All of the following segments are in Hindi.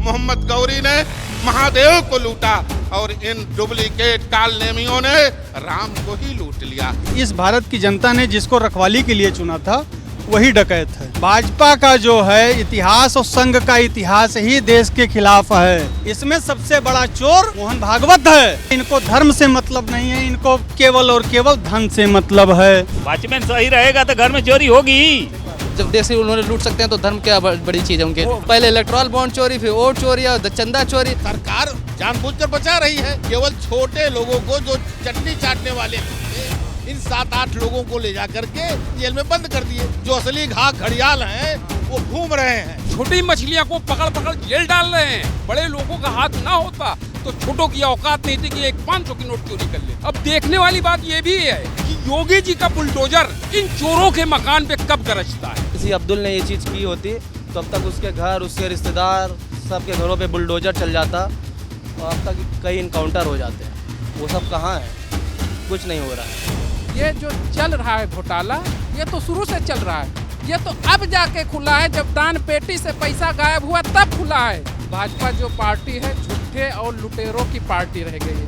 मोहम्मद गौरी ने महादेव को लूटा और इन डुप्लीकेट कालनेमियों ने राम को ही लूट लिया। इस भारत की जनता ने जिसको रखवाली के लिए चुना था वही डकैत है। भाजपा का जो है इतिहास और संघ का इतिहास ही देश के खिलाफ है। इसमें सबसे बड़ा चोर मोहन भागवत है। इनको धर्म से मतलब नहीं है, इनको केवल और केवल धन से मतलब है। वॉचमैन सही रहेगा तो घर में चोरी होगी। जब देश उन्होंने लूट सकते हैं तो धर्म क्या बड़ी चीज है उनके। पहले इलेक्ट्रल बॉन्ड चोरी, फिर वोट चोरी और चंदा चोरी। सरकार जानबूझकर बचा रही है। केवल छोटे लोगों को जो चटनी चाटने वाले इन 7-8 लोगों को ले जा करके जेल में बंद कर दिए। जो असली घड़ियाल हैं वो घूम रहे हैं। छोटी मछलियां को पकड़ पकड़ जेल डाल रहे हैं। बड़े लोगों का हाथ ना होता तो छोटों की औकात नहीं थी कि एक 500 की नोट चोरी कर ले। अब देखने वाली बात ये भी है कि योगी जी का बुलडोजर इन चोरों के मकान पे कब गरजता है। किसी अब्दुल ने ये चीज की होती तो अब तक उसके घर, उसके रिश्तेदार सबके घरों पे बुलडोजर चल जाता और अब तक कई इनकाउंटर हो जाते हैं। वो सब कहाँ है? कुछ नहीं हो रहा है। ये जो चल रहा है घोटाला, ये तो शुरू से चल रहा है। ये तो अब जाके खुला है, जब दान पेटी से पैसा गायब हुआ तब खुला है। भाजपा जो पार्टी है झूठे और लुटेरों की पार्टी रह गई है।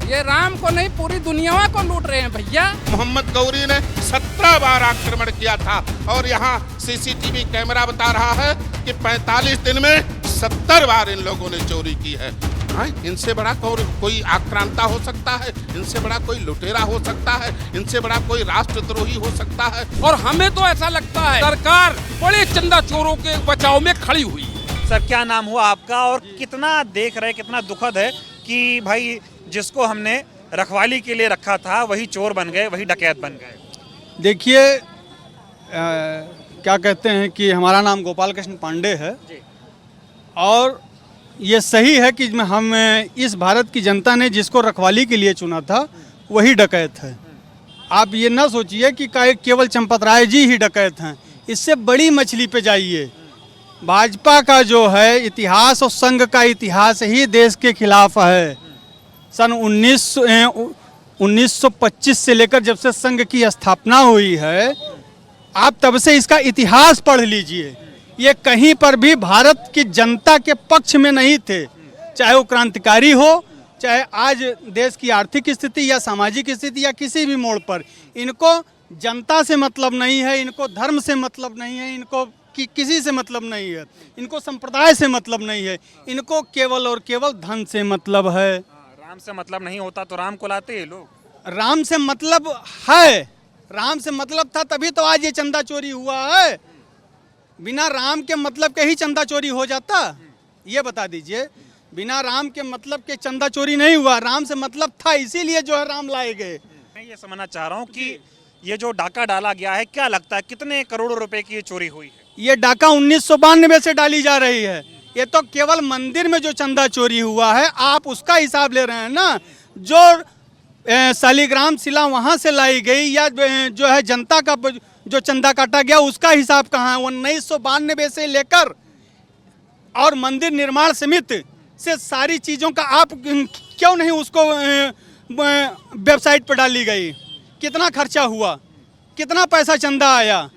ये राम को नहीं पूरी दुनिया को लूट रहे हैं भैया। मोहम्मद गौरी ने 17 बार आक्रमण किया था और यहाँ सीसीटीवी कैमरा बता रहा है कि 45 दिन में 70 बार इन लोगों ने चोरी की है। इनसे बड़ा कोई आक्रांता हो सकता है? इनसे बड़ा कोई लुटेरा हो सकता है? इनसे बड़ा कोई राष्ट्रद्रोही हो सकता है? और हमें तो ऐसा लगता है सरकार बड़े चंदा चोरों के बचाव में खड़ी हुई है। सर क्या नाम हुआ आपका और कितना देख रहे, कितना दुखद है कि भाई जिसको हमने रखवाली के लिए रखा था वही चोर बन गए, वही डकैत बन गए। देखिए क्या कहते हैं कि हमारा नाम गोपाल कृष्ण पांडे है और ये सही है कि हम इस भारत की जनता ने जिसको रखवाली के लिए चुना था वही डकैत है। आप ये ना सोचिए कि केवल चंपत राय जी ही डकैत हैं। इससे बड़ी मछली पे जाइए। भाजपा का जो है इतिहास और संघ का इतिहास ही देश के खिलाफ है। सन 1925 से लेकर जब से संघ की स्थापना हुई है, आप तब से इसका इतिहास पढ़ लीजिए। ये कहीं पर भी भारत की जनता के पक्ष में नहीं थे, चाहे वो क्रांतिकारी हो, चाहे आज देश की आर्थिक स्थिति या सामाजिक स्थिति या किसी भी मोड़ पर। इनको जनता से मतलब नहीं है, इनको धर्म से मतलब नहीं है, इनको किसी से मतलब नहीं है, इनको संप्रदाय से मतलब नहीं है, इनको केवल और केवल धन से मतलब है। राम से मतलब नहीं होता तो राम को लाते ये लोग। राम से मतलब है, राम से मतलब था तभी तो आज ये चंदा चोरी हुआ है। बिना राम के मतलब के ही चंदा चोरी हो जाता? ये बता दीजिए। बिना राम के मतलब के चंदा चोरी नहीं हुआ। राम से मतलब था, इसीलिए जो है राम लाए गए। मैं ये समझना चाह रहा हूँ कि ये जो डाका डाला गया है, क्या लगता है कितने करोड़ों रुपए की ये चोरी हुई है? ये डाका 1992 से डाली जा रही है। ये तो केवल मंदिर में जो चंदा चोरी हुआ है आप उसका हिसाब ले रहे हैं ना। जो शालिग्राम शिला वहाँ से लाई गई या जो है जनता का जो चंदा काटा गया उसका हिसाब कहाँ है? 1992 से लेकर और मंदिर निर्माण समिति से सारी चीज़ों का आप क्यों नहीं उसको वेबसाइट पर डाली गई? कितना खर्चा हुआ, कितना पैसा चंदा आया?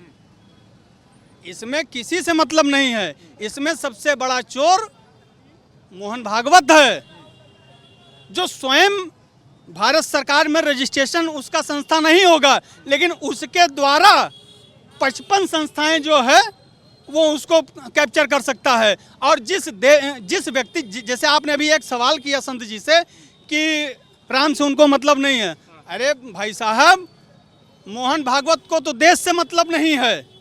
इसमें किसी से मतलब नहीं है। इसमें सबसे बड़ा चोर मोहन भागवत है, जो स्वयं भारत सरकार में रजिस्ट्रेशन उसका संस्था नहीं होगा, लेकिन उसके द्वारा 55 संस्थाएं जो है वो उसको कैप्चर कर सकता है। और जिस व्यक्ति, जैसे आपने अभी एक सवाल किया संत जी से कि राम से उनको मतलब नहीं है। अरे भाई साहब, मोहन भागवत को तो देश से मतलब नहीं है।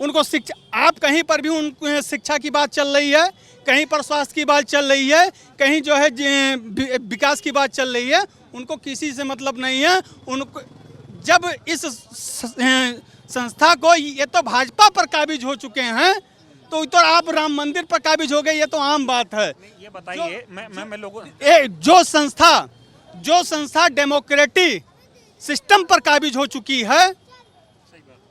उनको शिक्षा, आप कहीं पर भी उन शिक्षा की बात चल रही है, कहीं पर स्वास्थ्य की बात चल रही है, कहीं जो है विकास की बात चल रही है, उनको किसी से मतलब नहीं है। उनको जब इस संस्था को, ये तो भाजपा पर काबिज हो चुके हैं तो आप राम मंदिर पर काबिज हो गए, ये तो आम बात है। ये बताइए, मैं लोगों जो संस्था डेमोक्रेटिक सिस्टम पर काबिज हो चुकी है,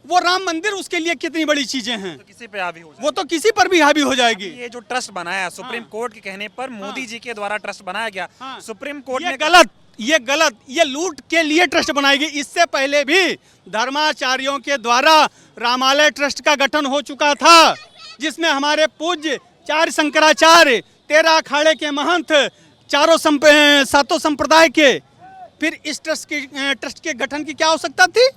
वो राम मंदिर उसके लिए कितनी बड़ी चीजें हैं। तो किसी पे हावी हो जाएगी। वो तो किसी पर भी हावी हो जाएगी। ये जो ट्रस्ट बनाया सुप्रीम कोर्ट के कहने पर, मोदी जी के द्वारा ट्रस्ट बनाया गया, सुप्रीम कोर्ट ने गलत, ये लूट के लिए ट्रस्ट बनाई गई। इससे पहले भी धर्माचार्यों के द्वारा रामालय ट्रस्ट का गठन हो चुका था, जिसमें हमारे पूज्य 4 शंकराचार्य, 13 अखाड़े के महंत, सातों संप्रदाय के, फिर इस ट्रस्ट के गठन की क्या आवश्यकता थी?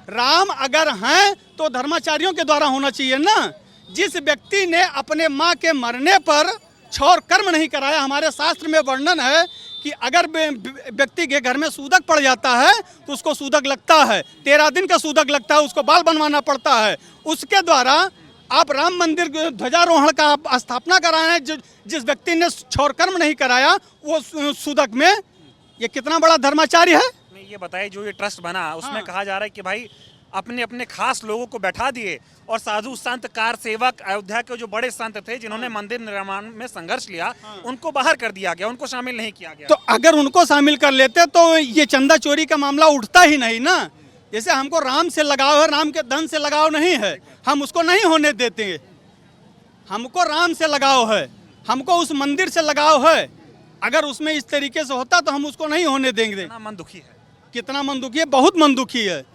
राम अगर हैं तो धर्माचार्यों के द्वारा होना चाहिए ना। जिस व्यक्ति ने अपने माँ के मरने पर क्षौर कर्म नहीं कराया, हमारे शास्त्र में वर्णन है कि अगर व्यक्ति के घर में सूदक पड़ जाता है तो उसको सूदक लगता है, 13 दिन का सूदक लगता है, उसको बाल बनवाना पड़ता है। उसके द्वारा आप राम मंदिर ध्वजारोहण का आप स्थापना करा रहे हैं। जिस व्यक्ति ने क्षौर कर्म नहीं कराया वो सूदक में, ये कितना बड़ा धर्माचार्य है। ये बताइए, जो ये ट्रस्ट बना उसमें कहा जा रहा है कि भाई अपने अपने खास लोगों को बैठा दिए और साधु संत कार सेवक अयोध्या के जो बड़े संत थे जिन्होंने मंदिर निर्माण में संघर्ष लिया, उनको बाहर कर दिया गया, उनको शामिल नहीं किया गया। तो अगर उनको शामिल कर लेते तो ये चंदा चोरी का मामला उठता ही नहीं ना। जैसे हमको राम से लगाव है, राम के धन से लगाव नहीं है, हम उसको नहीं होने देते। हमको राम से लगाव है, हमको उस मंदिर से लगाव है। अगर उसमें इस तरीके से होता तो हम उसको नहीं होने देंगे। कितना मन दुखी है, कितना मन दुखी है, बहुत मन दुखी है।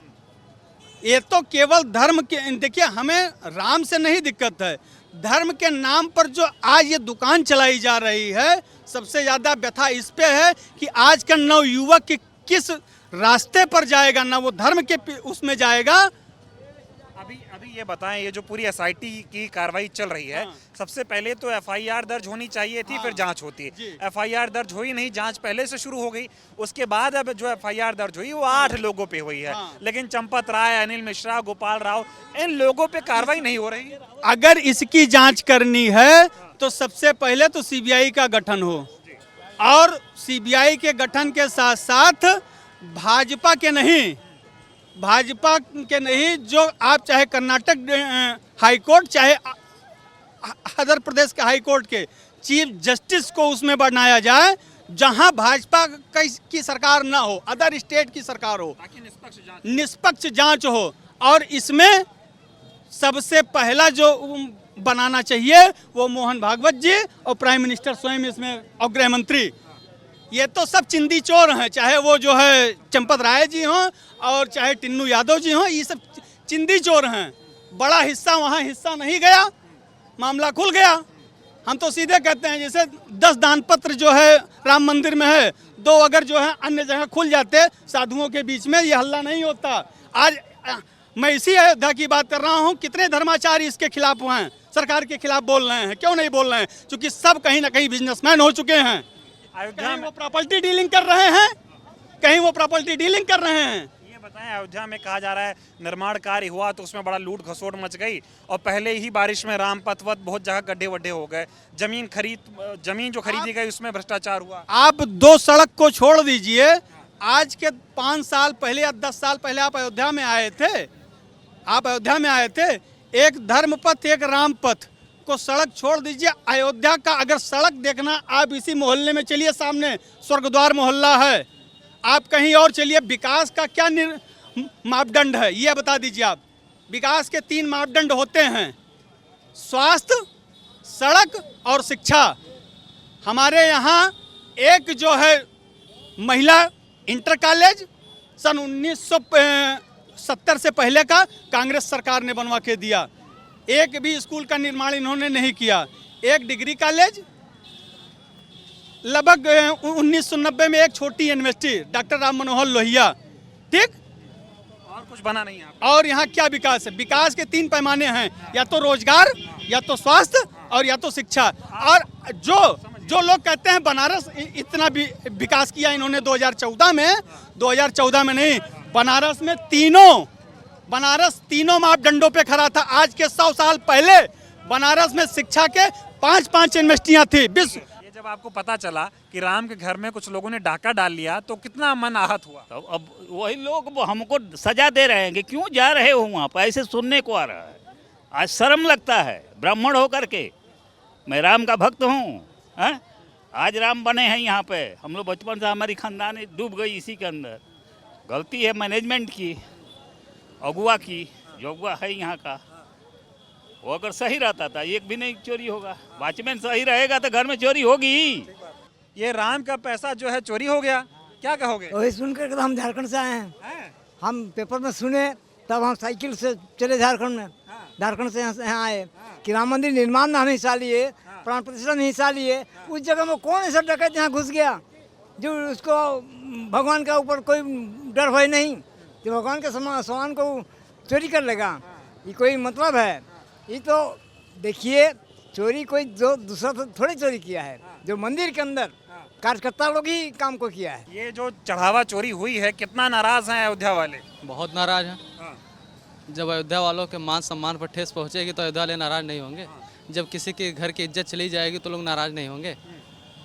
ये तो केवल धर्म के, देखिए हमें राम से नहीं दिक्कत है, धर्म के नाम पर जो आज ये दुकान चलाई जा रही है, सबसे ज़्यादा व्यथा इस पे है कि आज का नवयुवक किस रास्ते पर जाएगा, ना वो धर्म के उसमें जाएगा। अभी ये बताएं, ये जो पूरी एसआईटी की कार्रवाई चल रही है, सबसे पहले तो एफआईआर दर्ज होनी चाहिए थी, फिर जांच होती। एफआईआर दर्ज हुई नहीं, जांच पहले से शुरू हो गई। उसके बाद अब जो एफआईआर दर्ज हुई वो 8 लोगों पे हुई है, लेकिन चंपत राय, अनिल मिश्रा, गोपाल राव, इन लोगों पे कार्रवाई नहीं हो रही। अगर इसकी जांच करनी है तो सबसे पहले तो सीबीआई का गठन हो, और सीबीआई के गठन के साथ साथ भाजपा के नहीं, जो आप चाहे कर्नाटक हाई कोर्ट, चाहे आंध्र प्रदेश के हाई कोर्ट के चीफ जस्टिस को उसमें बनाया जाए, जहां भाजपा की सरकार ना हो, अदर स्टेट की सरकार हो, निष्पक्ष जांच हो। और इसमें सबसे पहला जो बनाना चाहिए वो मोहन भागवत जी और प्राइम मिनिस्टर स्वयं इसमें, और गृह मंत्री। ये तो सब चिंदी चोर हैं, चाहे वो जो है चंपत राय जी हों और चाहे टिन्नू यादव जी हों, ये सब चिंदी चोर हैं। बड़ा हिस्सा वहाँ हिस्सा नहीं गया, मामला खुल गया। हम तो सीधे कहते हैं जैसे 10 दान पत्र जो है राम मंदिर में है, 2 अगर जो है अन्य जगह खुल जाते साधुओं के बीच में, ये हल्ला नहीं होता। आज मैं इसी अयोध्या की बात कर रहा हूँ, कितने धर्माचार्य इसके खिलाफ हैं, सरकार के खिलाफ बोल रहे हैं। क्यों नहीं बोल रहे हैं? क्योंकि सब कहीं ना कहीं बिजनेसमैन हो चुके हैं। अयोध्या में वो प्रॉपर्टी डीलिंग कर रहे हैं, कहीं वो प्रॉपर्टी डीलिंग कर रहे हैं। ये बताएं, अयोध्या में कहा जा रहा है निर्माण कार्य हुआ तो उसमें बड़ा लूट घसोट मच गई, और पहले ही बारिश में राम पथवत बहुत जगह गड्ढे वड्ढे हो गए। जमीन जो खरीदी गई उसमें भ्रष्टाचार हुआ। आप 2 सड़क को छोड़ दीजिए, आज के 5 साल पहले या 10 साल पहले आप अयोध्या में आए थे, एक धर्म पथ, एक राम पथ को सड़क छोड़ दीजिए। अयोध्या का अगर सड़क देखना, आप इसी मोहल्ले में चलिए, सामने स्वर्गद्वार मोहल्ला है, आप कहीं और चलिए, विकास का क्या मापदंड है ये बता दीजिए आप। विकास के 3 मापदंड होते हैं, स्वास्थ्य, सड़क और शिक्षा। हमारे यहाँ एक जो है महिला इंटर कॉलेज सन 1970 से पहले का कांग्रेस सरकार ने बनवा के दिया, एक भी स्कूल का निर्माण इन्होंने नहीं किया। एक डिग्री कॉलेज, लगभग 1990 में एक छोटी यूनिवर्सिटी, डॉक्टर राम मनोहर लोहिया, ठीक, और कुछ बना नहीं है। और यहाँ क्या विकास है? विकास के 3 पैमाने हैं, या तो रोजगार, या तो स्वास्थ्य, और या तो शिक्षा। और जो लोग कहते हैं बनारस इतना भी विकास किया इन्होंने 2014 में नहीं, बनारस में तीनों मापदंडों पे खड़ा था। आज के 100 साल पहले बनारस में शिक्षा के 5 यूनिवर्सिटियां थी। ये जब आपको पता चला कि राम के घर में कुछ लोगों ने डाका डाल लिया तो कितना मन आहत हुआ? तो अब वही लोग हमको सजा दे रहे हैं कि क्यों जा रहे हो वहाँ पर, ऐसे सुनने को आ रहा है। आज शर्म लगता है ब्राह्मण होकर के, मैं राम का भक्त हूँ, आज राम बने हैं यहाँ पे। हम लोग बचपन से, हमारी खानदानी डूब गई इसी के अंदर। गलती है मैनेजमेंट की, अगुआ की, जो अगुआ है यहाँ का, वो अगर सही रहता था एक भी नहीं चोरी होगा। वॉचमैन सही रहेगा तो घर में चोरी होगी। ये राम का पैसा जो है चोरी हो गया, क्या कहोगे? वही सुनकर तो हम झारखंड से आए हैं। हम पेपर में सुने, तब हम साइकिल से चले झारखंड में, झारखंड से यहाँ आए कि राम मंदिर निर्माण में हमें हिस्सा लिए, प्राण प्रतिष्ठा में हिस्सा लिए, उस जगह में कौन ऐसा डकैत यहाँ घुस गया जो उसको भगवान का ऊपर कोई डर भय नहीं, जो भगवान के सामान को चोरी कर लेगा, ये कोई मतलब है? ये तो देखिए, चोरी कोई जो दूसरा तो थोड़ी चोरी किया है, जो मंदिर के अंदर कार्यकर्ता लोग ही काम को किया है। ये जो चढ़ावा चोरी हुई है, कितना नाराज हैं अयोध्या वाले? बहुत नाराज हैं। जब अयोध्या वालों के मान सम्मान पर ठेस पहुंचेगी तो अयोध्या वाले नाराज नहीं होंगे। जब किसी के घर की इज्जत चली जाएगी तो लोग नाराज नहीं होंगे।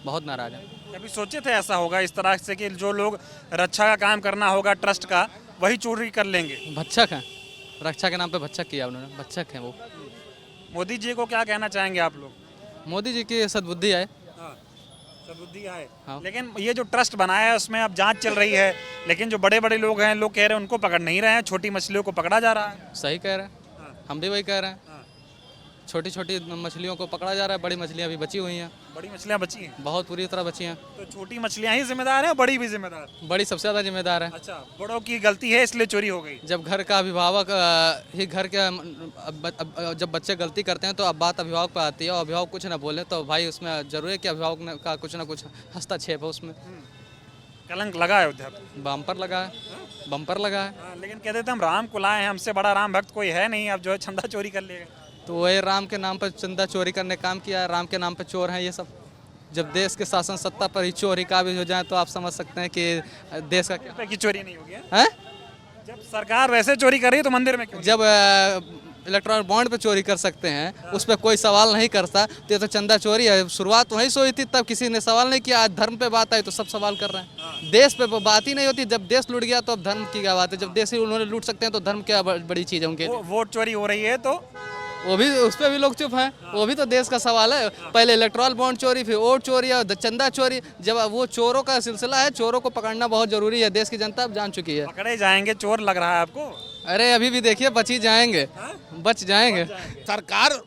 बहुत नाराज हैं। कभी सोचे थे ऐसा होगा इस तरह से कि जो लोग रक्षा का काम करना होगा ट्रस्ट का, वही चोरी कर लेंगे? भक्षक हैं, रक्षा के नाम पे भक्षक किया उन्होंने, भक्षक हैं वो। मोदी जी को क्या कहना चाहेंगे आप लोग? मोदी जी की सद्बुद्धि है। सद्बुद्धि आए। हाँ। लेकिन ये जो ट्रस्ट बनाया है उसमें अब जांच चल रही है, लेकिन जो बड़े बड़े लोग हैं, लोग कह रहे हैं उनको पकड़ नहीं रहे हैं, छोटी मछलियों को पकड़ा जा रहा है। सही कह रहे हैं, हम भी वही कह रहे हैं। छोटी छोटी मछलियों को पकड़ा जा रहा है, बड़ी मछलियाँ अभी बची हुई हैं। बड़ी मछलियाँ बची हैं? बहुत पूरी तरह बची हैं। तो छोटी मछलियाँ ही जिम्मेदार हैं, बड़ी भी जिम्मेदार? बड़ी सबसे ज़्यादा जिम्मेदार है। अच्छा, बड़ों की गलती है इसलिए चोरी हो गई। जब घर का अभिभावक ही घर के जब बच्चे गलती करते हैं तो अब बात अभिभावक पर आती है और अभिभावक कुछ ना बोले तो भाई उसमें जरूरी है कि अभिभावक का कुछ ना कुछ हस्तक्षेप है उसमें। कलंक लगा है अयोध्या पर। बम्पर लगा है, बम्पर लगा है। हाँ, लेकिन कहते थे हम राम को लाए हैं, हमसे बड़ा राम भक्त कोई है नहीं, अब जो है चंदा चोरी कर लेगा। तो वही राम के नाम पर चंदा चोरी करने काम किया है, राम के नाम पर चोर हैं ये सब। जब देश के शासन सत्ता पर ही चोरी काबिज हो जाए तो आप समझ सकते हैं कि देश का क्या रुपए की चोरी नहीं होगी है। जब सरकार वैसे चोरी कर रही है तो मंदिर में क्यों? जब इलेक्ट्रॉनिक बॉन्ड पे चोरी कर सकते हैं, उस पर कोई सवाल नहीं करता तो ये तो चंदा चोरी है। शुरुआत वहीं से हुई थी, तब किसी ने सवाल नहीं किया। आज धर्म पे बात आई तो सब सवाल कर रहे हैं। देश पे बात ही नहीं होती। जब देश लूट गया तो अब धर्म की क्या बात है? जब देश ही उन्होंने लूट सकते हैं तो धर्म क्या बड़ी चीज़ है उनके? वोट चोरी हो रही है तो वो भी, उस पर भी लोग चुप हैं। वो भी तो देश का सवाल है। पहले इलेक्ट्रॉल बॉन्ड चोरी, फिर वोट चोरी और चंदा चोरी। जब वो चोरों का सिलसिला है, चोरों को पकड़ना बहुत जरूरी है। देश की जनता अब जान चुकी है। पकड़े जाएंगे चोर, लग रहा है आपको? अरे अभी भी देखिए, बच ही जाएंगे, बच जाएंगे। सरकार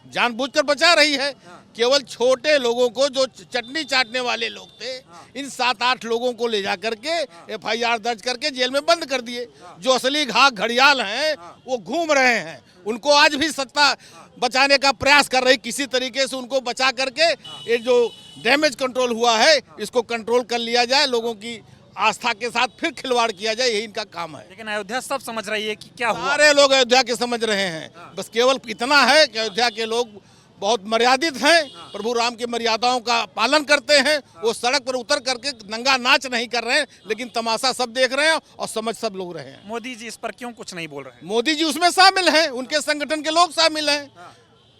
जानबूझकर बचा रही है। केवल छोटे लोगों को, जो चटनी चाटने वाले लोग थे, इन 7-8 लोगों को ले जा करके FIR दर्ज करके जेल में बंद कर दिए। जो असली घाक घड़ियाल हैं वो घूम रहे हैं। उनको आज भी सत्ता बचाने का प्रयास कर रही, किसी तरीके से उनको बचा करके ये जो डैमेज कंट्रोल हुआ है इसको कंट्रोल कर लिया जाए, लोगों की आस्था के साथ फिर खिलवाड़ किया जाए, यही इनका काम है। लेकिन अयोध्या सब समझ रही है कि क्या हुआ। सारे लोग अयोध्या के समझ रहे हैं। बस केवल इतना है कि अयोध्या के लोग बहुत मर्यादित हैं, प्रभु राम की मर्यादाओं का पालन करते हैं। वो सड़क पर उतर करके नंगा नाच नहीं कर रहे हैं, लेकिन तमाशा सब देख रहे हैं और समझ सब लोग रहे हैं। मोदी जी इस पर क्यों कुछ नहीं बोल रहे हैं? मोदी जी उसमें शामिल हैं, उनके संगठन के लोग शामिल हैं।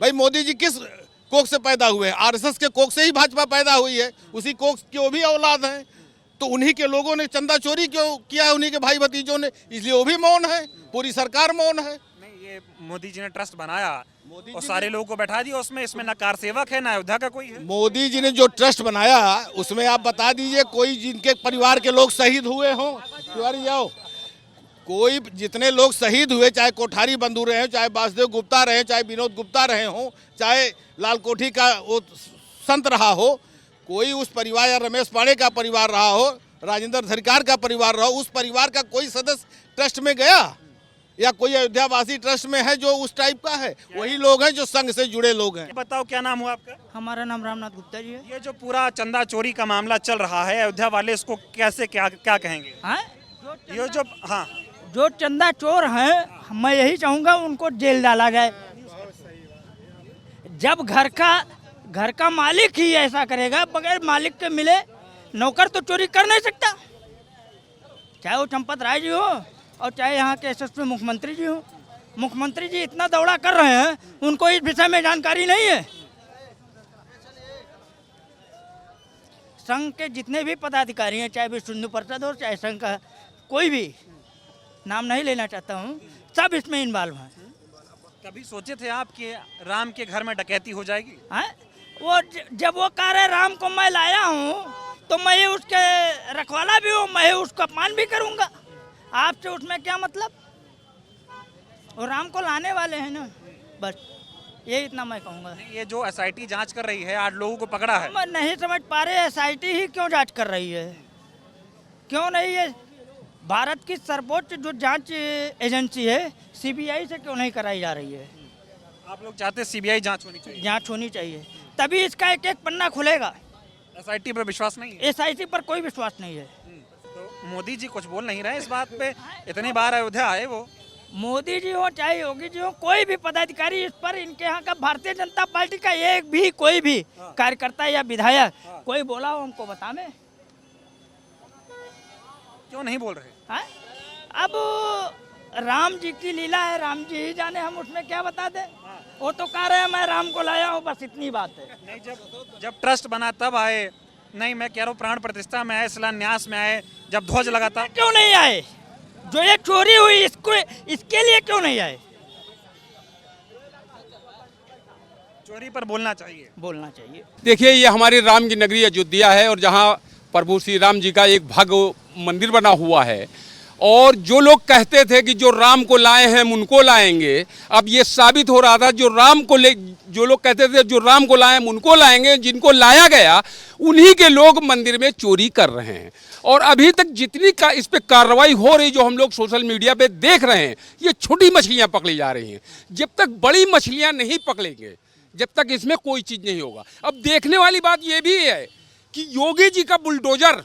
भाई मोदी जी किस कोख से पैदा हुए हैं? RSS के कोख से ही भाजपा पैदा हुई है, उसी कोख की वो भी औलाद हैं। तो उन्हीं के लोगों ने चंदा चोरी क्यों किया है, उन्हीं के भाई भतीजों ने, इसलिए वो भी मौन है, पूरी सरकार मौन है। नहीं, ये मोदी जी ने ट्रस्ट बनाया और सारे लोगों को बैठा दिया उसमें। इसमें ना कार सेवक है, ना अयोध्या का कोई है। मोदी जी ने जो ट्रस्ट बनाया उसमें आप बता दीजिए कोई जिनके परिवार के लोग शहीद हुए हों, तिवारी जाओ, कोई जितने लोग शहीद हुए, चाहे कोठारी बंधु रहे, चाहे वासुदेव गुप्ता रहे, चाहे विनोद गुप्ता रहे हों, चाहे लाल कोठी का वो संत रहा हो, कोई उस परिवार या रमेश पांडे का परिवार रहा हो, राजेंद्र धरिकार का परिवार रहा हो, उस परिवार का कोई सदस्य ट्रस्ट में गया या कोई अयोध्यावासी ट्रस्ट में है जो उस टाइप का है? वही लोग हैं जो संघ से जुड़े लोग हैं। ये बताओ क्या नाम हुआ आपका? हमारा नाम रामनाथ गुप्ता जी है। ये जो पूरा चंदा चोरी का मामला चल रहा है, अयोध्या वाले इसको कैसे क्या कहेंगे? ये जो हाँ, जो चंदा चोर हैं, मैं यही चाहूँगा उनको जेल डाला जाए। जब घर का मालिक ही ऐसा करेगा, बगैर मालिक के मिले नौकर तो चोरी कर नहीं सकता। चाहे वो चंपत राय जी हो और चाहे यहाँ के SSP मुख्यमंत्री जी हो। मुख्यमंत्री जी इतना दौड़ा कर रहे हैं, उनको इस विषय में जानकारी नहीं है। संघ के जितने भी पदाधिकारी हैं, चाहे विश्व हिंदू परिषद हो, चाहे संघ का कोई भी, नाम नहीं लेना चाहता हूँ, सब इसमें इन्वॉल्व हैं। कभी सोचे थे आप कि राम के घर में डकैती हो जाएगी? वो जब वो कह रहे राम को मैं लाया हूँ तो मैं उसके रखवाला भी हूँ, मैं उसका अपमान भी करूँगा। आपसे उसमें क्या मतलब? और राम को लाने वाले हैं ना, बस ये इतना मैं कहूँगा। ये जो SIT जांच कर रही है, 8 लोगों को पकड़ा है। मैं नहीं समझ पा रहे SIT ही क्यों जांच कर रही है? क्यों नहीं? ये भारत की सर्वोच्च जो जांच एजेंसी है, CBI से क्यों नहीं कराई जा रही है? आप लोग चाहते CBI जांच होनी चाहिए? जांच होनी चाहिए। तभी इसका एक एक पन्ना खुलेगा। SIT पर विश्वास नहीं है? SIT पर कोई विश्वास नहीं है। तो मोदी जी कुछ बोल नहीं रहे इस बात पे? इतनी बार अयोध्या आए वो। मोदी जी हो चाहे योगी जी हो, कोई भी पदाधिकारी इस पर, इनके यहाँ का भारतीय जनता पार्टी का एक भी कोई भी कार्यकर्ता या विधायक कोई बोला हो हमको बतावे। क्यों नहीं बोल रहे? हाँ? अब राम जी की लीला है, राम जी ही जाने, हम उसमें क्या बता दें। वो तो कह रहे हैं मैं राम को लाया हूँ, बस इतनी बात है। नहीं, जब ट्रस्ट बना तब आए। नहीं, मैं कह रहा हूँ प्राण प्रतिष्ठा में आए, शिलान्यास में आए, जब ध्वज लगा था। क्यों नहीं आए? जो ये चोरी हुई इसको, इसके लिए क्यों नहीं आए? चोरी पर बोलना चाहिए। बोलना चाहिए। देखिए, ये हमारी राम की नगरी अयोध्या है और जहाँ प्रभु श्री राम जी का एक भव्य मंदिर बना हुआ है। और जो लोग कहते थे कि जो राम को लाए हैं हम उनको लाएंगे, अब ये साबित हो रहा था जो लोग कहते थे जो राम को लाए हम उनको लाएंगे, जिनको लाया गया उन्हीं के लोग मंदिर में चोरी कर रहे हैं। और अभी तक जितनी इस पे कार्रवाई हो रही, जो हम लोग सोशल मीडिया पे देख रहे हैं, ये छोटी मछलियां पकड़ी जा रही हैं। जब तक बड़ी मछलियां नहीं पकड़ेंगे, जब तक इसमें कोई चीज़ नहीं होगा। अब देखने वाली बात ये भी है कि योगी जी का बुलडोजर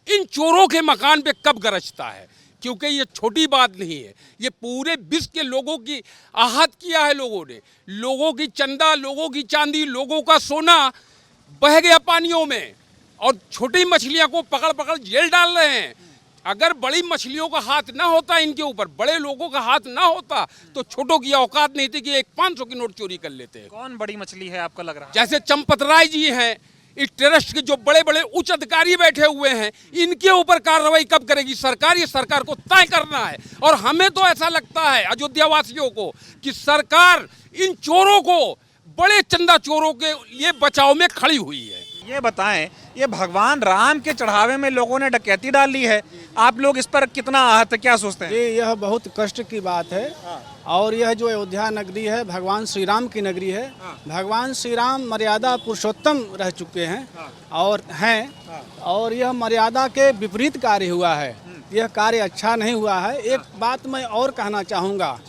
इन चोरों के मकान पे कब गरजता है, क्योंकि ये छोटी बात नहीं है। ये पूरे विश्व के लोगों की आहत किया है लोगों ने। लोगों की चंदा, लोगों की चांदी, लोगों का सोना बह गया पानियों में, और छोटी मछलियां को पकड़ पकड़ जेल डाल रहे हैं। अगर बड़ी मछलियों का हाथ ना होता इनके ऊपर, बड़े लोगों का हाथ ना होता, तो छोटों की औकात नहीं थी कि एक 500 की नोट चोरी कर लेते हैं। कौन बड़ी मछली है आपको लग रहा है? जैसे चंपत राय जी हैं, इस ट्रस्ट के जो बड़े बड़े उच्च अधिकारी बैठे हुए हैं, इनके ऊपर कार्रवाई कब करेगी सरकार? ये सरकार को तय करना है। और हमें तो ऐसा लगता है अयोध्या वासियों को कि सरकार इन चोरों को, बड़े चंदा चोरों के लिए बचाव में खड़ी हुई है। ये बताएं, ये भगवान राम के चढ़ावे में लोगों ने डकैती डाल ली है, आप लोग इस पर कितना आहत है, क्या सोचते हैं? यह बहुत कष्ट की बात है। और यह जो अयोध्या नगरी है भगवान श्री राम की नगरी है। भगवान श्री राम मर्यादा पुरुषोत्तम रह चुके हैं और यह मर्यादा के विपरीत कार्य हुआ है। यह कार्य अच्छा नहीं हुआ है। एक बात मैं और कहना चाहूँगा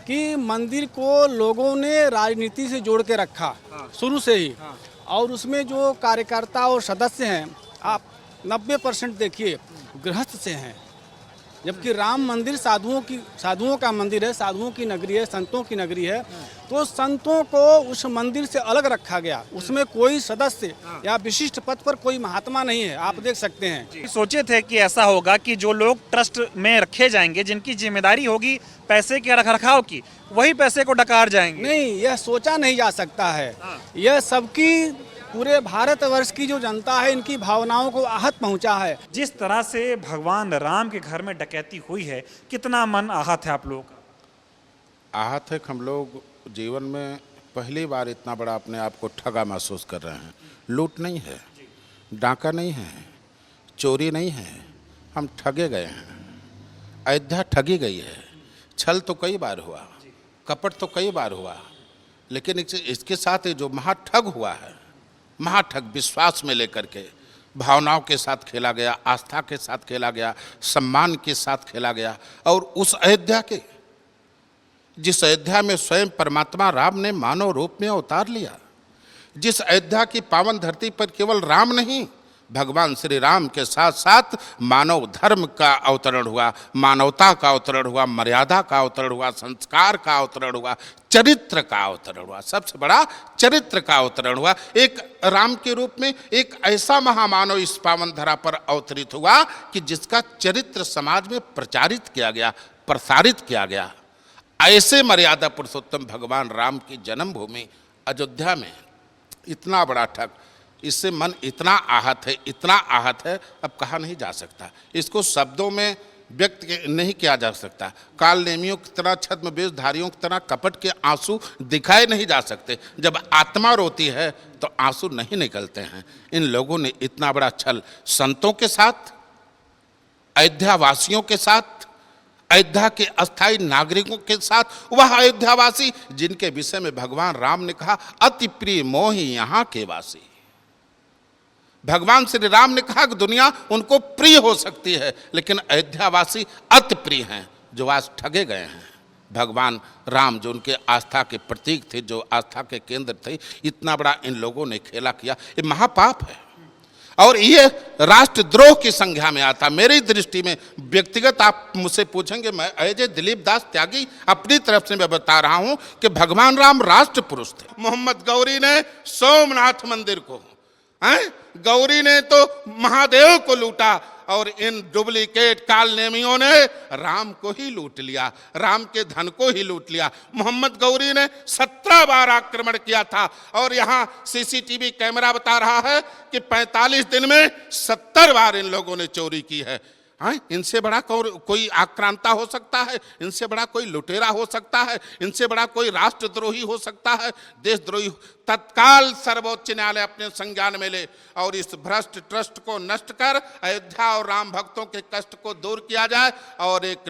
कि मंदिर को लोगों ने राजनीति से जोड़ के रखा शुरू से ही, और उसमें जो कार्यकर्ता और सदस्य हैं, आप 90% देखिए गृहस्थ से हैं, जबकि राम मंदिर साधुओं का मंदिर है, साधुओं की नगरी है, संतों की नगरी है। तो संतों को उस मंदिर से अलग रखा गया। उसमें कोई सदस्य या विशिष्ट पद पर कोई महात्मा नहीं है, आप देख सकते हैं। सोचे थे कि ऐसा होगा कि जो लोग ट्रस्ट में रखे जाएंगे, जिनकी जिम्मेदारी होगी पैसे के रखरखाव की, वही पैसे को डकार जाएंगे? नहीं, यह सोचा नहीं जा सकता है। यह सबकी, पूरे भारतवर्ष की जो जनता है, इनकी भावनाओं को आहत पहुंचा है। जिस तरह से भगवान राम के घर में डकैती हुई है, कितना मन आहत है आप लोगों का? आहत है। हम लोग जीवन में पहली बार इतना बड़ा अपने आप को ठगा महसूस कर रहे हैं। लूट नहीं है, डाका नहीं है, चोरी नहीं है, हम ठगे गए हैं। अयोध्या ठगी गई है। छल तो कई बार हुआ, कपट तो कई बार हुआ, लेकिन इसके साथ जो महाठग हुआ है, महाठग विश्वास में लेकर के, भावनाओं के साथ खेला गया, आस्था के साथ खेला गया, सम्मान के साथ खेला गया। और उस अयोध्या के, जिस अयोध्या में स्वयं परमात्मा राम ने मानव रूप में अवतार लिया, जिस अयोध्या की पावन धरती पर केवल राम नहीं, भगवान श्री राम के साथ साथ मानव धर्म का अवतरण हुआ, मानवता का अवतरण हुआ, मर्यादा का अवतरण हुआ, संस्कार का अवतरण हुआ, चरित्र का अवतरण हुआ। सबसे बड़ा चरित्र का अवतरण हुआ। एक राम के रूप में एक ऐसा महामानव इस पावन धरा पर अवतरित हुआ कि जिसका चरित्र समाज में प्रचारित किया गया, प्रसारित किया गया। ऐसे मर्यादा पुरुषोत्तम भगवान राम की जन्मभूमि अयोध्या में इतना बड़ा ठग, इससे मन इतना आहत है, अब कहा नहीं जा सकता। इसको शब्दों में व्यक्त नहीं किया जा सकता। काल नेमियों की तरह, छद्म वेशधारियों की तरह कपट के आंसू दिखाए नहीं जा सकते। जब आत्मा रोती है तो आंसू नहीं निकलते हैं। इन लोगों ने इतना बड़ा छल संतों के साथ, अयोध्या वासियों के साथ, अयोध्या के अस्थायी नागरिकों के साथ, वह अयोध्यावासी जिनके विषय में भगवान राम ने कहा अति प्रिय मोहि यहाँ के वासी। भगवान श्री राम ने कहा कि दुनिया उनको प्रिय हो सकती है, लेकिन अयोध्यावासी अति प्रिय हैं, जो आज ठगे गए हैं, भगवान राम जो उनके आस्था के प्रतीक थे, जो आस्था के केंद्र थे, इतना बड़ा इन लोगों ने खेला किया, ये महापाप है और ये राष्ट्रद्रोह की संज्ञा में आता। मेरी दृष्टि में व्यक्तिगत आप मुझसे पूछेंगे, मैं एज ए दिलीप दास त्यागी अपनी तरफ से मैं बता रहा हूं कि भगवान राम राष्ट्र पुरुष थे। मोहम्मद गौरी ने सोमनाथ मंदिर को, गौरी ने तो महादेव को लूटा और इन डुप्लीकेट कालनेमियों ने राम को ही लूट लिया, राम के धन को ही लूट लिया। मोहम्मद गौरी ने 17 बार आक्रमण किया था और यहाँ सीसीटीवी कैमरा बता रहा है कि 45 दिन में 70 बार इन लोगों ने चोरी की है। इनसे बड़ा कोई आक्रांता हो सकता है, इनसे बड़ा कोई लुटेरा हो सकता है, इनसे बड़ा कोई राष्ट्रद्रोही हो सकता है, देशद्रोही। तत्काल सर्वोच्च न्यायालय अपने संज्ञान में ले और इस भ्रष्ट ट्रस्ट को नष्ट कर अयोध्या और राम भक्तों के कष्ट को दूर किया जाए और एक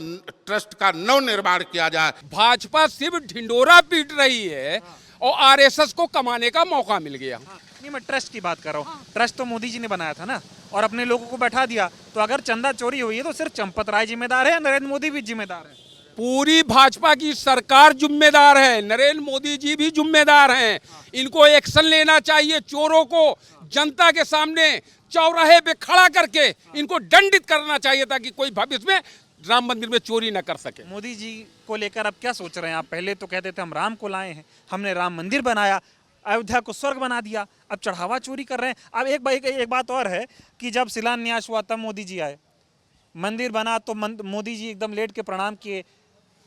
ट्रस्ट का नव निर्माण किया जाए। भाजपा सिर्फ ढिंडोरा पीट रही है और आरएसएस को कमाने का मौका मिल गया। नहीं, मैं ट्रस्ट की बात कर रहा हूँ। ट्रस्ट तो मोदी जी ने बनाया था ना और अपने लोगों को बैठा दिया। तो अगर चंदा चोरी हुई है तो सिर्फ चंपत राय जिम्मेदार है, नरेंद्र मोदी भी जिम्मेदार है? पूरी भाजपा की सरकार जिम्मेदार है, नरेंद्र मोदी जी भी जिम्मेदार हैं। इनको एक्शन लेना चाहिए, चोरों को जनता के सामने चौराहे पे खड़ा करके इनको दंडित करना चाहिए ताकि कोई भविष्य में राम मंदिर में चोरी न कर सके। मोदी जी को लेकर अब क्या सोच रहे हैं आप? पहले तो कहते थे हम राम को लाए हैं, हमने राम मंदिर बनाया, अयोध्या को स्वर्ग बना दिया, अब चढ़ावा चोरी कर रहे हैं। अब एक बात और है कि जब शिलान्यास हुआ तब मोदी जी आए, मंदिर बना तो मोदी जी एकदम लेट के प्रणाम किए,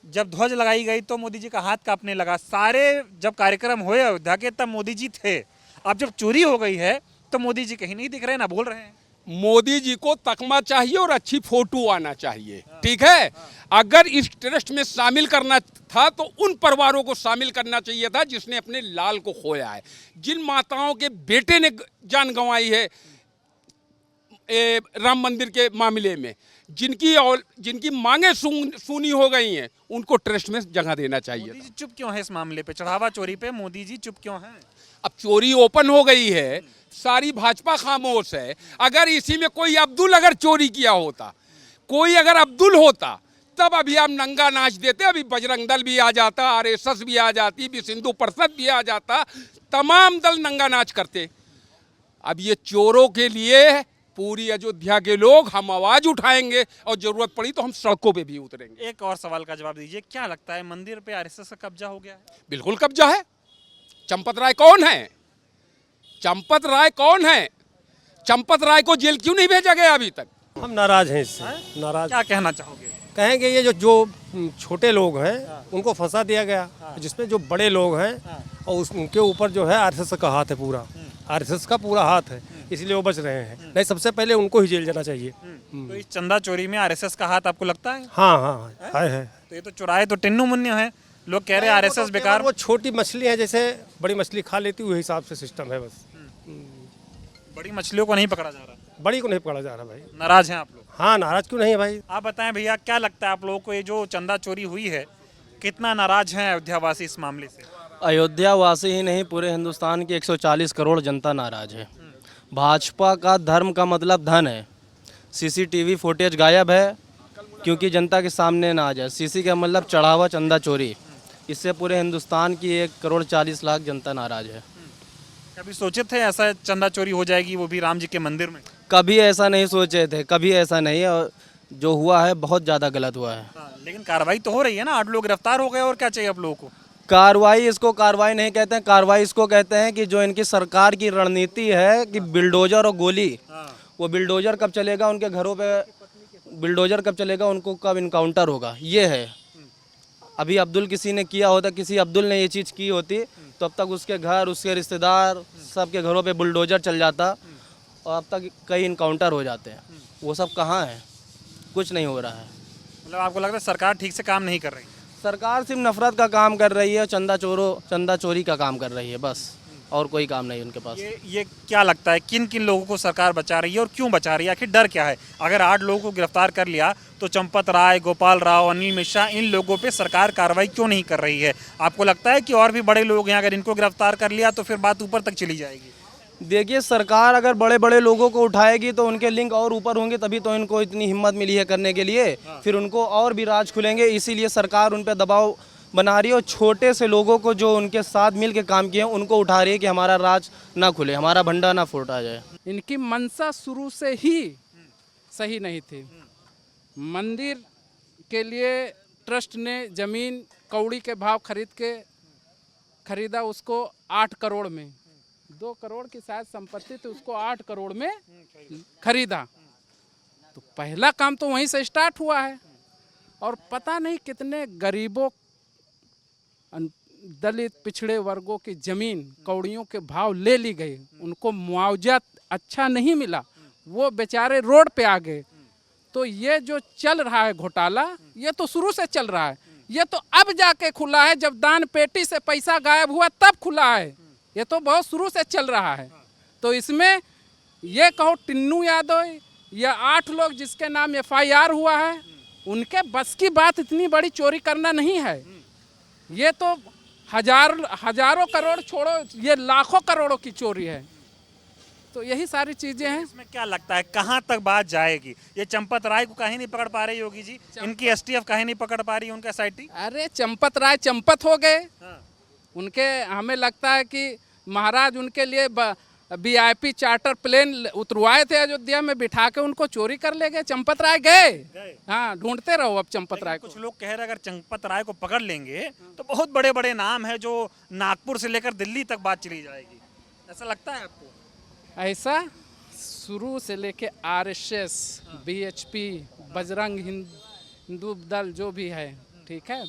जब ध्वज लगाई गई तो मोदी जी का हाथ कांपने लगा। सारे जब कार्यक्रम हुए अयोध्या के तब मोदी जी थे। अब जब चोरी हो गई है तो मोदी जी कहीं नहीं दिख रहे, ना बोल रहे हैं। मोदी जी को तकमा चाहिए और अच्छी फोटो आना चाहिए, ठीक है। अगर इस ट्रस्ट में शामिल करना था तो उन परिवारों को शामिल करना चाहिए था जिसने अपने लाल को खोया है, जिन माताओं के बेटे ने जान गंवाई है राम मंदिर के मामले में, जिनकी मांगे सुनी हो गई हैं, उनको ट्रस्ट में जगह देना चाहिए। मोदी जी चुप क्यों है इस मामले पे? चढ़ावा चोरी पे मोदी जी चुप क्यों हैं? अब चोरी ओपन हो गई है, सारी भाजपा खामोश है। अगर इसी में कोई अब्दुल अगर चोरी किया होता, कोई अगर अब्दुल होता, तब अभी हम नंगा नाच देते, अभी बजरंग दल भी आ जाता, आरएसएस भी आ जाती, विश्व हिंदू परिषद भी आ जाता, तमाम दल नंगा नाच करते। अब ये चोरों के लिए पूरी अयोध्या के लोग हम आवाज उठाएंगे और जरूरत पड़ी तो हम सड़कों पे भी उतरेंगे। एक और सवाल का जवाब दीजिए, क्या लगता है मंदिर पे आरएसएस का कब्जा हो गया है? बिल्कुल कब्जा है। चंपत राय कौन है? चंपत राय कौन है? चंपत राय को जेल क्यों नहीं भेजा गया अभी तक? हम नाराज हैं इससे। नाराज क्या कहना चाहोगे? कहेंगे ये जो छोटे लोग हैं उनको फंसा दिया गया, जिसमें जो बड़े लोग हैं और उनके ऊपर जो है आरएसएस का हाथ है, पूरा आरएसएस का पूरा हाथ है, इसलिए वो बच रहे हैं। नहीं, सबसे पहले उनको ही जेल जाना चाहिए। तो इस चंदा चोरी में आरएसएस का हाथ आपको लगता है? हाँ है। तो ये तो चुराए तो टिन्नू मुन्नू है, लोग कह रहे हैं आरएसएस बेकार। वो छोटी मछली है, जैसे बड़ी मछली खा लेती, वही हिसाब से सिस्टम है बस। बड़ी मछलियों को नहीं पकड़ा जा रहा, बड़ी को नहीं पकड़ा जा रहा भाई। नाराज हैं आप लोग? हाँ, नाराज क्यों नहीं है भाई। आप बताएं भैया, क्या लगता है आप लोगों को ये जो चंदा चोरी हुई है, कितना नाराज हैं अयोध्या वासी इस मामले से? अयोध्या वासी ही नहीं, पूरे हिंदुस्तान की 140 करोड़ जनता नाराज है। भाजपा का धर्म का मतलब धन है। सीसीटीवी फुटेज गायब है क्योंकि जनता के सामने ना आ जाए। सीसी का मतलब चढ़ावा, चंदा चोरी, इससे पूरे हिंदुस्तान की 1,40,00,000 जनता नाराज है। कभी सोचे थे ऐसा चंदा चोरी हो जाएगी, वो भी राम जी के मंदिर में? कभी ऐसा नहीं सोचे थे, कभी ऐसा नहीं, और जो हुआ है बहुत ज़्यादा गलत हुआ है। लेकिन कार्रवाई तो हो रही है ना, 8 लोग गिरफ्तार हो गए, और क्या चाहिए आप लोगों को? कार्रवाई, इसको कार्रवाई नहीं कहते हैं। कार्रवाई इसको कहते हैं कि जो इनकी सरकार की रणनीति है कि बिल्डोजर और गोली, वो बिल्डोजर कब चलेगा उनके घरों पे, बिल्डोजर कब चलेगा, उनको कब इनकाउंटर होगा, ये है। अभी अब्दुल किसी ने किया होता, किसी अब्दुल ने ये चीज़ की होती तो अब तक उसके घर, उसके रिश्तेदार, सबके घरों पे बुलडोजर चल जाता और अब तक कई इनकाउंटर हो जाते हैं। वो सब कहाँ है? कुछ नहीं हो रहा है। मतलब आपको लगता है सरकार ठीक से काम नहीं कर रही? सरकार सिर्फ नफरत का काम कर रही है, चंदा चोरी का काम कर रही है बस, और कोई काम नहीं उनके पास। ये क्या लगता है, किन किन लोगों को सरकार बचा रही है और क्यों बचा रही है? आखिर डर क्या है? अगर 8 लोगों को गिरफ्तार कर लिया तो चंपत राय, गोपाल राव, अनिल मिश्रा, इन लोगों पे सरकार कार्रवाई क्यों नहीं कर रही है? आपको लगता है कि और भी बड़े लोग हैं, अगर इनको गिरफ्तार कर लिया तो फिर बात ऊपर तक चली जाएगी? देखिए, सरकार अगर बड़े बड़े लोगों को उठाएगी तो उनके लिंक और ऊपर होंगे, तभी तो इनको इतनी हिम्मत मिली है करने के लिए। फिर उनको और भी राज खुलेंगे, इसीलिए सरकार उन पर दबाव बना रही है और छोटे से लोगों को जो उनके साथ मिल के काम किए हैं उनको उठा रही है कि हमारा राज ना खुले, हमारा भंडा ना फूटा जाए। इनकी मंशा शुरू से ही सही नहीं थी। मंदिर के लिए ट्रस्ट ने ज़मीन कौड़ी के भाव खरीदा उसको 8 करोड़ में, 2 करोड़ की शायद संपत्ति थी, उसको 8 करोड़ में खरीदा। तो पहला काम तो वहीं से स्टार्ट हुआ है। और पता नहीं कितने गरीबों, दलित पिछड़े वर्गों की ज़मीन कौड़ियों के भाव ले ली गई, उनको मुआवजा अच्छा नहीं मिला, वो बेचारे रोड पे आ गए। तो ये जो चल रहा है घोटाला, ये तो शुरू से चल रहा है, ये तो अब जाके खुला है, जब दान पेटी से पैसा गायब हुआ तब खुला है। ये तो बहुत शुरू से चल रहा है। तो इसमें ये कहो टिन्नू यादव या 8 लोग जिसके नाम FIR हुआ है, उनके बस की बात इतनी बड़ी चोरी करना नहीं है। ये तो हजारों करोड़ छोड़ो, ये लाखों करोड़ों की चोरी है। तो यही सारी चीजें हैं। इसमें क्या लगता है कहाँ तक बात जाएगी? ये चंपत राय को काहे नहीं पकड़ पा रही योगी जी? इनकी STF काहे नहीं पकड़ पा रही, उनका SIT? अरे चंपत राय चंपत हो गए। उनके हमें लगता है कि महाराज उनके लिए VIP चार्टर प्लेन उतरवाए थे अयोध्या में, बिठा के उनको चोरी कर ले गए। चंपत राय गए। हाँ, ढूंढते रहो अब चंपत राय को। कुछ लोग कह रहे हैं अगर चंपत राय को पकड़ लेंगे तो बहुत बड़े बड़े नाम है जो नागपुर से लेकर दिल्ली तक बात चली जाएगी। ऐसा लगता है आपको? ऐसा शुरू से लेके RSS, BHP, बजरंग हिंदू दल जो भी है, ठीक है,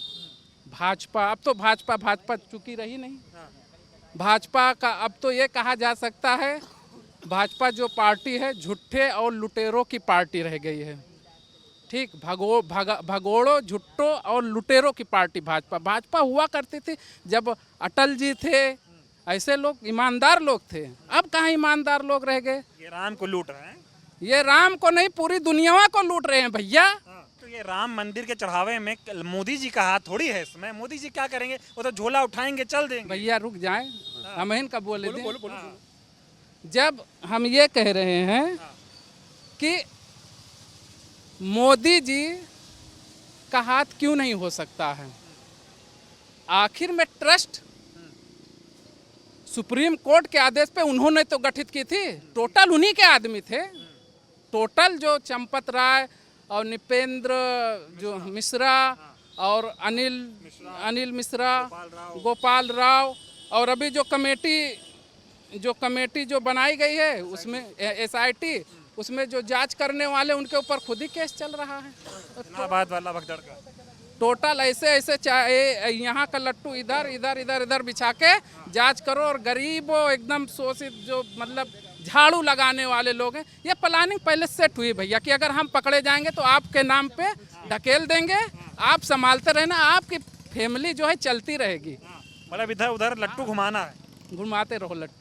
भाजपा, अब तो भाजपा चुकी रही नहीं। भाजपा का अब तो ये कहा जा सकता है, भाजपा जो पार्टी है झूठे और लुटेरों की पार्टी रह गई है। ठीक, भगोड़ों, झुट्टों और लुटेरों की पार्टी भाजपा हुआ करती थी जब अटल जी थे। ऐसे लोग ईमानदार लोग थे। अब कहाँ ईमानदार लोग रह गए? ये राम को लूट रहे हैं। ये राम को नहीं, पूरी दुनिया को लूट रहे हैं भैया। तो ये राम मंदिर के चढ़ावे में मोदी जी का हाथ थोड़ी है इसमें। मोदी जी क्या करेंगे? वो तो झोला उठाएंगे, चल देंगे। भैया रुक जाएं, हम इनका बोले दें। जब हम ये कह रहे हैं कि मोदी जी का हाथ क्यों नहीं हो सकता है, आखिर में ट्रस्ट सुप्रीम कोर्ट के आदेश पे उन्होंने तो गठित की थी। टोटल उन्हीं के आदमी थे। टोटल जो चंपत राय और निपेंद्र जो मिश्रा और अनिल मिश्रा, गोपाल राव, और अभी जो कमेटी जो बनाई गई है उसमें SIT, उसमें जो जांच करने वाले उनके ऊपर खुद ही केस चल रहा है। इलाहाबाद वाला भगदड़ का टोटल ऐसे चाहे यहाँ का लट्टू इधर बिछा के जांच करो, और गरीबों एकदम शोषित जो मतलब झाड़ू लगाने वाले लोग हैं, ये प्लानिंग पहले सेट हुई भैया कि अगर हम पकड़े जाएंगे तो आपके नाम पे ढकेल देंगे, आप संभालते रहना, आपकी फैमिली जो है चलती रहेगी। मतलब इधर उधर लट्टू घुमाना है, घुमाते रहो लट्टू।